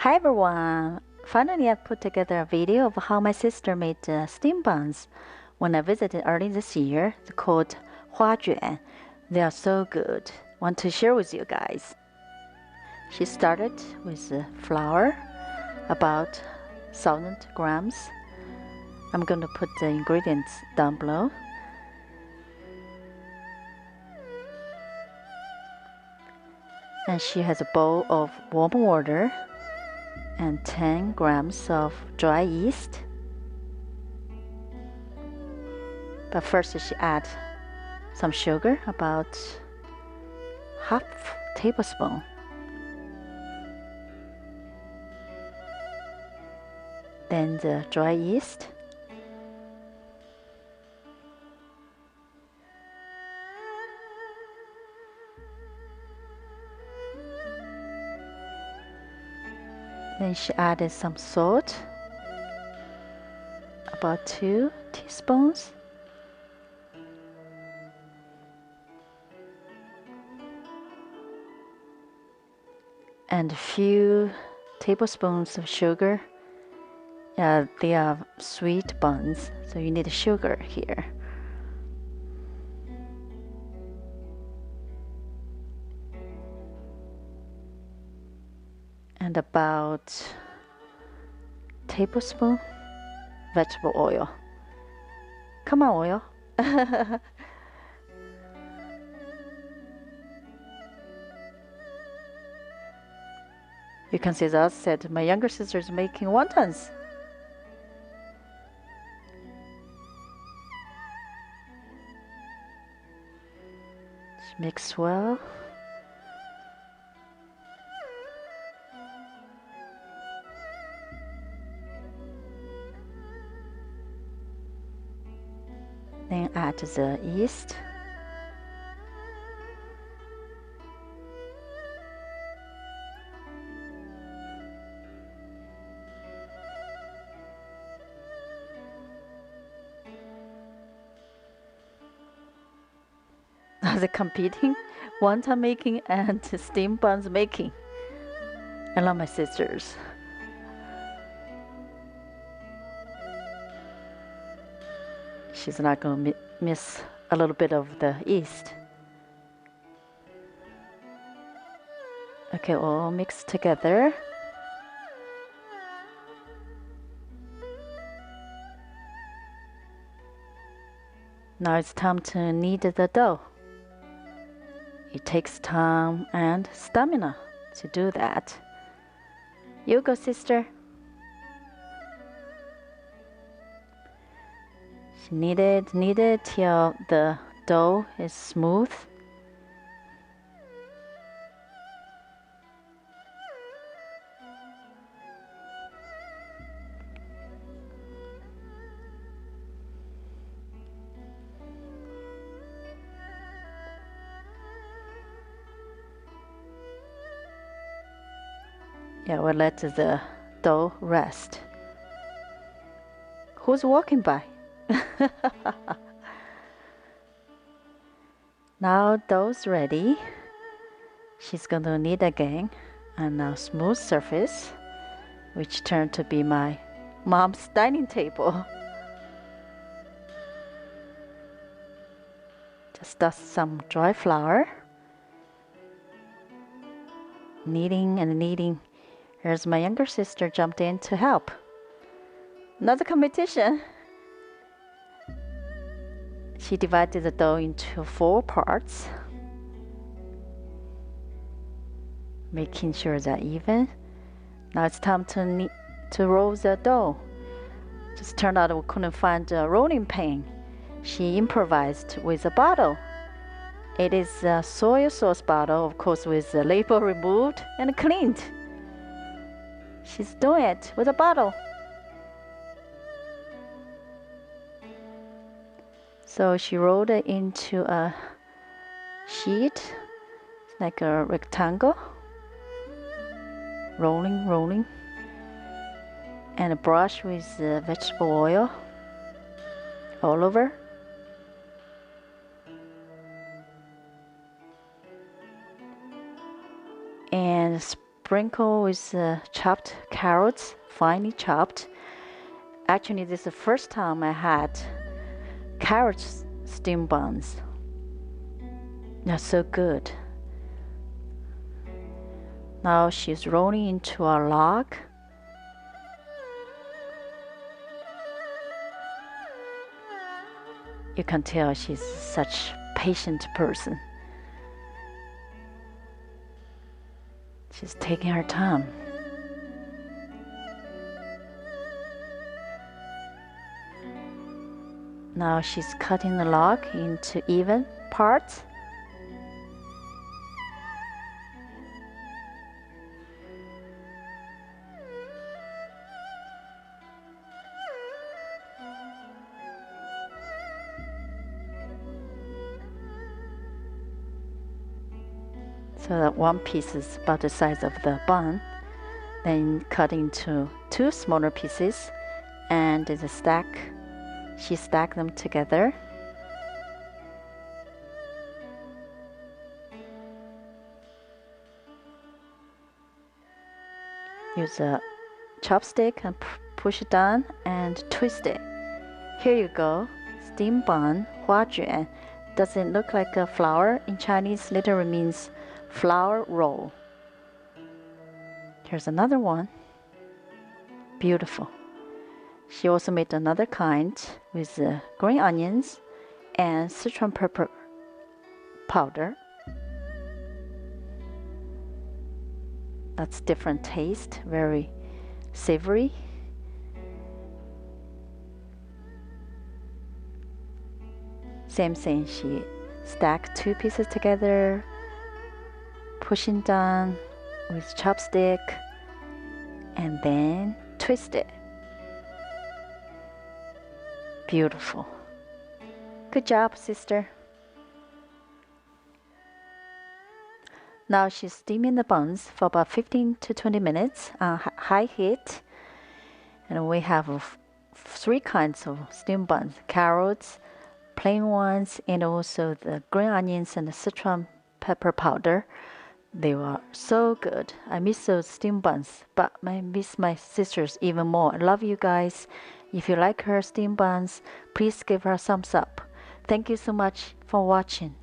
Hi everyone! Finally, I put together a video of how my sister made steam buns when I visited early this year. They're called Huajuan. They are so good. Want to share with you guys. She started with flour, about 1000 grams. I'm going to put the ingredients down below. And she has a bowl of warm water and 10 grams of dry yeast. But first she add some sugar, about half tablespoon. Then the dry yeast. Then she added some salt, about 2 teaspoons. And a few tablespoons of sugar. Yeah, they are sweet buns, so you need sugar here. And about tablespoon vegetable oil. Come on, oil. You can see that said my younger sister is making wontons. Mix well. Then add the yeast. The competing wonton making and steam buns making. I love my sisters. She's not going to miss a little bit of the yeast. Okay, all mixed together. Now it's time to knead the dough. It takes time and stamina to do that. You go, sister. She knead it till the dough is smooth. Yeah, we'll let the dough rest. Who's walking by? Now dough's ready. She's going to knead again on a smooth surface, which turned to be my mom's dining table. Just dust some dry flour. Kneading and kneading. Here's my younger sister jumped in to help. Another competition. She divided the dough into 4 parts, making sure they're even. Now it's time to roll the dough. Just turned out we couldn't find a rolling pin. She improvised with a bottle. It is a soy sauce bottle, of course, with the label removed and cleaned. She's doing it with a bottle. So she rolled it into a sheet, like a rectangle. Rolling. And a brush with vegetable oil all over. And sprinkle with chopped carrots, finely chopped. Actually, this is the first time I had carrot steamed buns. They're so good. Now she's rolling into a log. You can tell she's such a patient person. She's taking her time. Now she's cutting the log into even parts. So that one piece is about the size of the bun. Then cut into 2 smaller pieces, and there's a stack. She stacked them together. Use a chopstick and push it down and twist it. Here you go, steamed bun, 花卷. Does it look like a flower? In Chinese, literally means flour roll. Here's another one. Beautiful. She also made another kind with green onions and Sichuan pepper powder. That's different taste, very savory. Same thing, she stacked 2 pieces together, pushing down with chopstick, and then twist it. Beautiful. Good job, sister. Now she's steaming the buns for about 15 to 20 minutes on high heat. And we have 3 kinds of steamed buns: carrots, plain ones, and also the green onions and the Sichuan pepper powder. They were so good. I miss those steamed buns, but I miss my sisters even more. I love you guys. If you like her steamed buns, please give her a thumbs up. Thank you so much for watching.